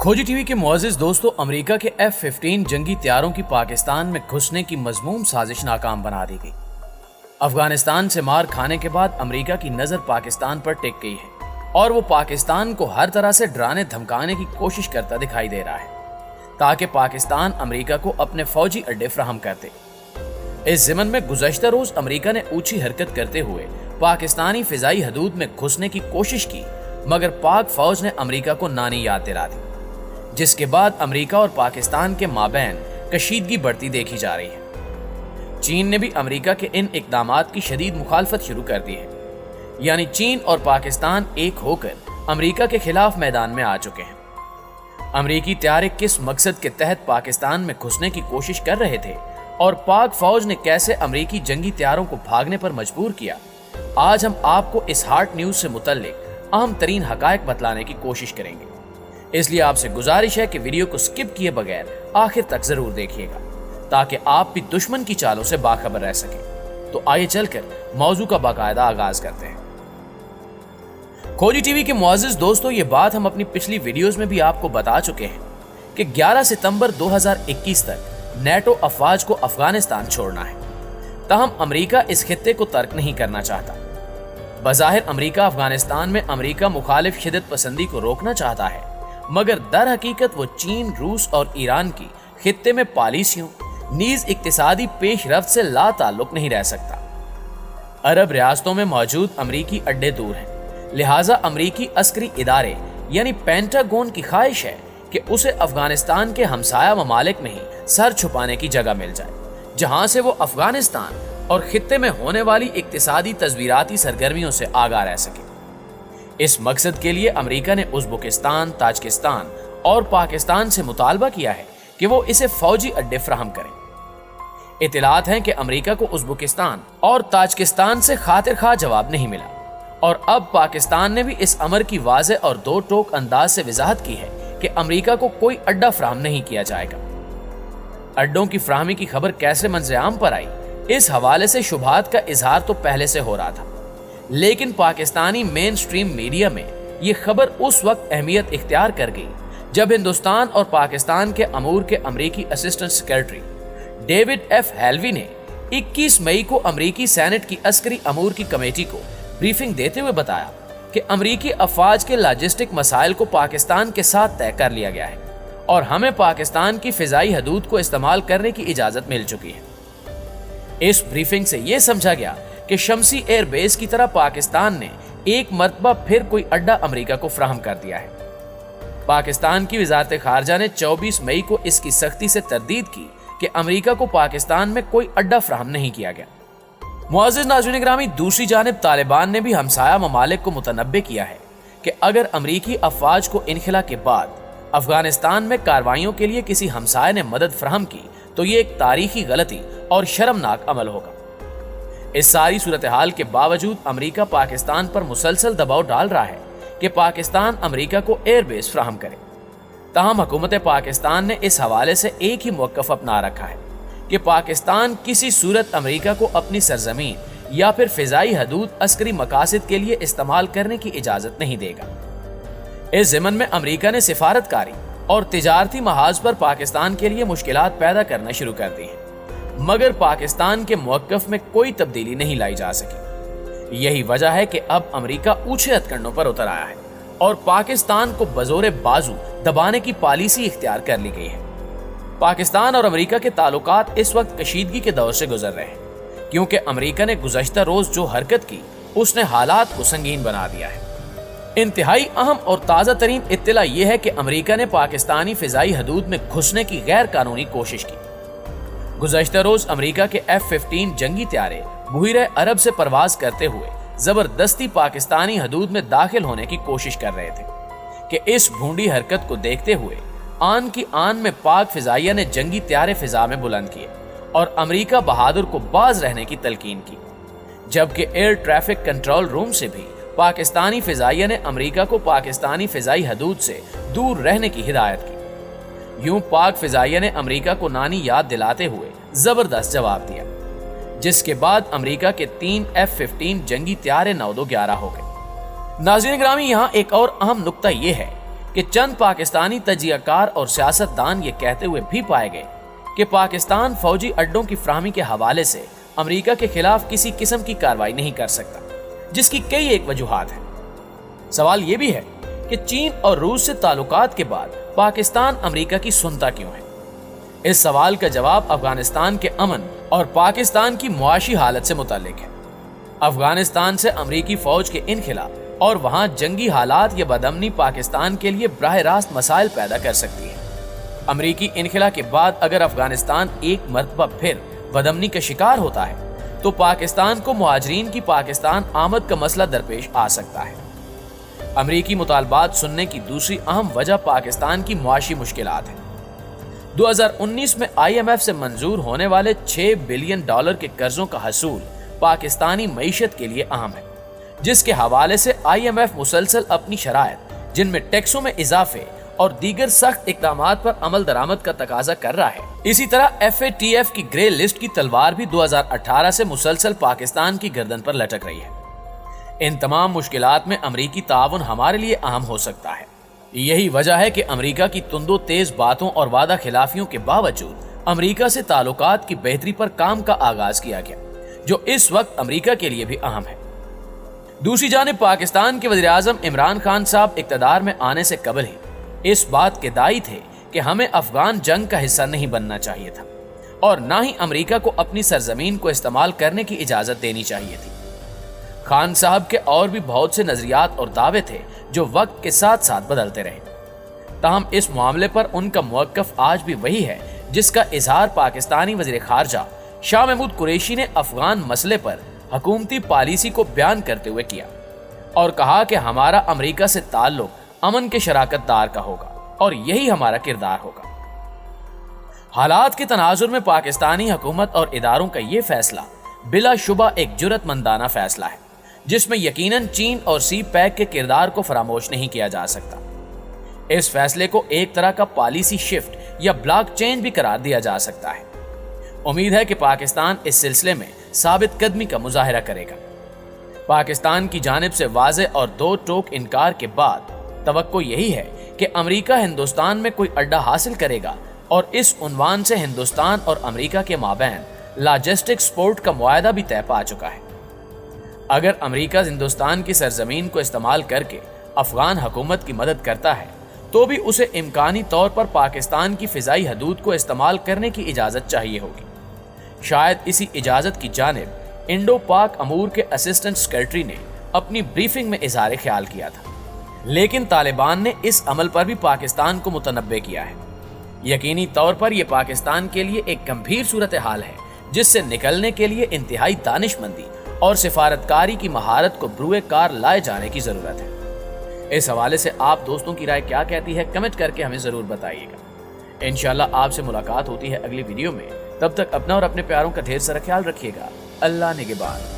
खोजी टीवी के मुअज़्ज़िज़ दोस्तों, अमेरिका के F-15 जंगी तैयारों की पाकिस्तान में घुसने की मज़मूम साजिश नाकाम बना दी गई। अफगानिस्तान से मार खाने के बाद अमेरिका की नज़र पाकिस्तान पर टिक गई है और वो पाकिस्तान को हर तरह से डराने धमकाने की कोशिश करता दिखाई दे रहा है ताकि पाकिस्तान अमेरिका को अपने फौजी अड्डे फराहम कर दे। इस ज़िमन में गुज़श्ता रोज अमेरिका ने ऊंची हरकत करते हुए पाकिस्तानी फिजाई हदूद में घुसने की कोशिश की, मगर पाक फौज ने अमेरिका को नानी याद दिला दी, जिसके बाद अमेरिका और पाकिस्तान के माबैन कशीदगी बढ़ती देखी जा रही है। चीन ने भी अमेरिका के इन इक़दामात की शदीद मुखालफत शुरू कर दी है, यानी चीन और पाकिस्तान एक होकर अमेरिका के खिलाफ मैदान में आ चुके हैं। अमेरिकी तैयारे किस मकसद के तहत पाकिस्तान में घुसने की कोशिश कर रहे थे और पाक फौज ने कैसे अमेरिकी जंगी तैयारों को भागने पर मजबूर किया, आज हम आपको इस हार्ट न्यूज से मुतल्लिक अहम तरीन हकायक बतलाने की कोशिश करेंगे। इसलिए आपसे गुजारिश है कि वीडियो को स्किप किए बगैर आखिर तक जरूर देखिएगा ताकि आप भी दुश्मन की चालों से बाखबर रह सकें। तो आइए चलकर मौजू का बाकायदा आगाज करते हैं। खोजी टीवी के मुअज़्ज़िज़ दोस्तों, ये बात हम अपनी पिछली वीडियोस में भी आपको बता चुके हैं कि 11 सितंबर 2021 तक नेटो अफवाज को अफगानिस्तान छोड़ना है। ताहम अमेरिका इस खित्ते को तर्क नहीं करना चाहता। बज़ाहिर अमेरिका अफगानिस्तान में अमेरिका मुखालिफ शिदत पसंदी को रोकना चाहता है, मगर दर हकीकत वो चीन, रूस और ईरान की खित्ते में पॉलिसियों नीज इक्तिसादी पेशरफ्त से ला ताल्लुक नहीं रह सकता। अरब रियासतों में मौजूद अमरीकी अड्डे दूर हैं, लिहाजा अमरीकी अस्करी इदारे यानी पेंटागन की ख्वाहिश है कि उसे अफगानिस्तान के हमसाया ममालिक में ही सर छुपाने की जगह मिल जाए, जहां से वो अफगानिस्तान और खित्ते में होने वाली इक्तिसादी तस्वीराती सरगर्मियों से आगाह रह सके। इस मकसद के लिए अमेरिका ने उज़्बेकिस्तान, ताजिकिस्तान और पाकिस्तान से मुतालबा किया है कि वो इसे फौजी अड्डे फराहम करें। इत्तलात हैं कि अमेरिका को उज़्बेकिस्तान और ताजिकिस्तान से खातिर खा जवाब नहीं मिला और अब पाकिस्तान ने भी इस अमर की वाज़ेह और दो टोक अंदाज से वजाहत की है कि अमेरिका को कोई अड्डा फराहम नहीं किया जाएगा। अड्डों की फराहमी की खबर कैसे मंज़र-ए-आम पर आई, इस हवाले से शुबहात का इजहार तो पहले से हो रहा था, लेकिन पाकिस्तानी मेन स्ट्रीम मीडिया में ये खबर उस वक्त अहमियत इख्तियार कर गई जब हिंदुस्तान और पाकिस्तान के अमूर के अमरीकी assistant secretary David F Helvi ने 21 मई को अमरीकी सेनेट की अस्करी अमूर की कमेटी को ब्रीफिंग देते हुए बताया कि अमरीकी अफवाज के लॉजिस्टिक मसाइल को पाकिस्तान के साथ तय कर लिया गया है और हमें पाकिस्तान की फिजाई हदूद को इस्तेमाल करने की इजाजत मिल चुकी है। इस ब्रीफिंग से यह समझा गया कि शमसी एयर बेस की तरह पाकिस्तान ने एक मरतबा फिर कोई अड्डा अमेरिका को फराहम कर दिया है। पाकिस्तान की वजारत खारजा ने 24 मई को इसकी सख्ती से तरदीद की कि अमेरिका को पाकिस्तान में कोई अड्डा फराहम नहीं किया गया। मुअज़्ज़िज़ नाज़रीन ग्रामी, दूसरी जानिब तालिबान ने भी हमसाया ममालिक को मुतनब्बे किया है कि अगर अमरीकी अफवाज को इनखिला के बाद अफगानिस्तान में कार्रवाइयों के लिए किसी हमसाये ने मदद फराहम की तो ये एक तारीखी गलती और शर्मनाक अमल होगा। इस सारी सूरत हाल के बावजूद अमेरिका पाकिस्तान पर मुसलसल दबाव डाल रहा है कि पाकिस्तान अमेरिका को एयरबेस फराहम करे। ताहम हुकूमत पाकिस्तान ने इस हवाले से एक ही मौक़िफ़ अपना रखा है कि पाकिस्तान किसी सूरत अमेरिका को अपनी सरजमीन या फिर फिजाई हदूद अस्करी मकासद के लिए इस्तेमाल करने की इजाज़त नहीं देगा। इस ज़िमन में अमेरिका ने सिफारतकारी और तिजारती महाज पर पाकिस्तान के लिए मुश्किलात पैदा करना शुरू कर दी हैं, मगर पाकिस्तान के मौक़िफ़ में कोई तब्दीली नहीं लाई जा सकी। यही वजह है कि अब अमेरिका ऊंचे हथकंडों पर उतर आया है और पाकिस्तान को बज़ोरे बाजू दबाने की पॉलिसी इख्तियार कर ली गई है। पाकिस्तान और अमेरिका के ताल्लुकात इस वक्त कशीदगी के दौर से गुजर रहे हैं, क्योंकि अमेरिका ने गुज़श्ता रोज जो हरकत की उसने हालात को संगीन बना दिया है। इंतहाई अहम और ताज़ा तरीन इत्तला यह है कि अमेरिका ने पाकिस्तानी फिजाई हदूद में घुसने की गैर कानूनी कोशिश की। गुज़श्ता रोज अमेरिका के F-15 जंगी तैयारे बहीरे अरब से परवाज करते हुए जबरदस्ती पाकिस्तानी हदूद में दाखिल होने की कोशिश कर रहे थे कि इस भूंडी हरकत को देखते हुए आन की आन में पाक फिजाइया ने जंगी तैयारे फिजा में बुलंद किए और अमेरिका बहादुर को बाज रहने की तलकीन की, जबकि एयर ट्रैफिक कंट्रोल रूम से भी पाकिस्तानी फिजाइया ने अमेरिका को पाकिस्तानी फिजाई हदूद से दूर रहने की हिदायत की। यूं पाक फिजाइया ने अमेरिका को नानी याद दिलाते हुए जबरदस्त जवाब दिया, जिसके बाद अमेरिका के 3 F-15 जंगी तैयारे 9-11 हो गए। नाज़रीन ग्रामी, यहाँ एक और अहम नुक्ता यह है کہ چند پاکستانی تجزیہ کار اور سیاست دان یہ کہتے ہوئے بھی پائے گئے کہ پاکستان فوجی اڈوں کی فراہمی کے حوالے سے امریکہ کے خلاف کسی قسم کی کارروائی نہیں کر سکتا، جس کی کئی ایک وجوہات ہیں۔ سوال یہ بھی ہے کہ چین اور روس سے تعلقات کے بعد پاکستان امریکہ کی سنتا کیوں ہے؟ اس سوال کا جواب افغانستان کے امن اور پاکستان کی معاشی حالت سے متعلق ہے۔ افغانستان سے امریکی فوج کے انخلا اور وہاں جنگی حالات یا بدامنی پاکستان کے لیے براہ راست مسائل پیدا کر سکتی ہے۔ امریکی انخلا کے بعد اگر افغانستان ایک مرتبہ پھر بدامنی کا شکار ہوتا ہے تو پاکستان کو مہاجرین کی پاکستان آمد کا مسئلہ درپیش آ سکتا ہے۔ امریکی مطالبات سننے کی دوسری اہم وجہ پاکستان کی معاشی مشکلات ہیں۔ 2019 میں IMF سے منظور ہونے والے $6 بلین کے قرضوں کا حصول پاکستانی معیشت کے لیے اہم ہے، جس کے حوالے سے IMF مسلسل اپنی شرائط، جن میں ٹیکسوں میں اضافے اور دیگر سخت اقدامات پر عمل درآمد کا تقاضا کر رہا ہے۔ اسی طرح FATF کی گرے لسٹ کی تلوار بھی 2018 سے مسلسل پاکستان کی گردن پر لٹک رہی ہے۔ ان تمام مشکلات میں امریکی تعاون ہمارے لیے اہم ہو سکتا ہے۔ یہی وجہ ہے کہ امریکہ کی تند و تیز باتوں اور وعدہ خلافیوں کے باوجود امریکہ سے تعلقات کی بہتری پر کام کا آغاز کیا گیا، جو اس وقت امریکہ کے لیے بھی اہم ہے۔ دوسری جانب پاکستان کے وزیر اعظم عمران خان صاحب اقتدار میں آنے سے قبل ہی اس بات کے داعی تھے کہ ہمیں افغان جنگ کا حصہ نہیں بننا چاہیے تھا اور نہ ہی امریکہ کو اپنی سرزمین کو استعمال کرنے کی اجازت دینی چاہیے تھی۔ خان صاحب کے اور بھی بہت سے نظریات اور دعوے تھے جو وقت کے ساتھ ساتھ بدلتے رہے، تاہم اس معاملے پر ان کا موقف آج بھی وہی ہے جس کا اظہار پاکستانی وزیر خارجہ شاہ محمود قریشی نے افغان مسئلے پر حکومتی پالیسی کو بیان کرتے ہوئے کیا اور کہا کہ ہمارا امریکہ سے تعلق امن کے شراکت دار کا ہوگا اور یہی ہمارا کردار ہوگا۔ حالات کے تناظر میں پاکستانی حکومت اور اداروں کا یہ فیصلہ بلا شبہ ایک جرأت مندانہ فیصلہ ہے، جس میں یقیناً چین اور سی پیک کے کردار کو فراموش نہیں کیا جا سکتا۔ اس فیصلے کو ایک طرح کا پالیسی شفٹ یا بلاک چینج بھی قرار دیا جا سکتا ہے۔ امید ہے کہ پاکستان اس سلسلے میں ثابت قدمی کا مظاہرہ کرے گا۔ پاکستان کی جانب سے واضح اور دو ٹوک انکار کے بعد توقع یہی ہے کہ امریکہ ہندوستان میں کوئی اڈا حاصل کرے گا اور اس عنوان سے ہندوستان اور امریکہ کے مابین لاجسٹک سپورٹ کا معاہدہ بھی طے پا چکا ہے۔ اگر امریکہ ہندوستان کی سرزمین کو استعمال کر کے افغان حکومت کی مدد کرتا ہے تو بھی اسے امکانی طور پر پاکستان کی فضائی حدود کو استعمال کرنے کی اجازت چاہیے ہوگی۔ شاید اسی اجازت کی جانب انڈو پاک امور کے اسسٹنٹ سیکرٹری نے اپنی بریفنگ میں اظہار خیال کیا تھا، لیکن طالبان نے اس عمل پر بھی پاکستان کو متنبع کیا ہے۔ یقینی طور پر یہ پاکستان کے لیے ایک گمبھیر صورتحال ہے جس سے نکلنے کے لیے انتہائی دانش مندی اور سفارتکاری کی مہارت کو بروئے کار لائے جانے کی ضرورت ہے۔ اس حوالے سے آپ دوستوں کی رائے کیا کہتی ہے، کمنٹ کر کے ہمیں ضرور بتائیے گا۔ انشاءاللہ آپ سے ملاقات ہوتی ہے اگلی ویڈیو میں، تب تک اپنا اور اپنے پیاروں کا ڈھیر سارا خیال رکھیے گا۔ اللہ نگہبان۔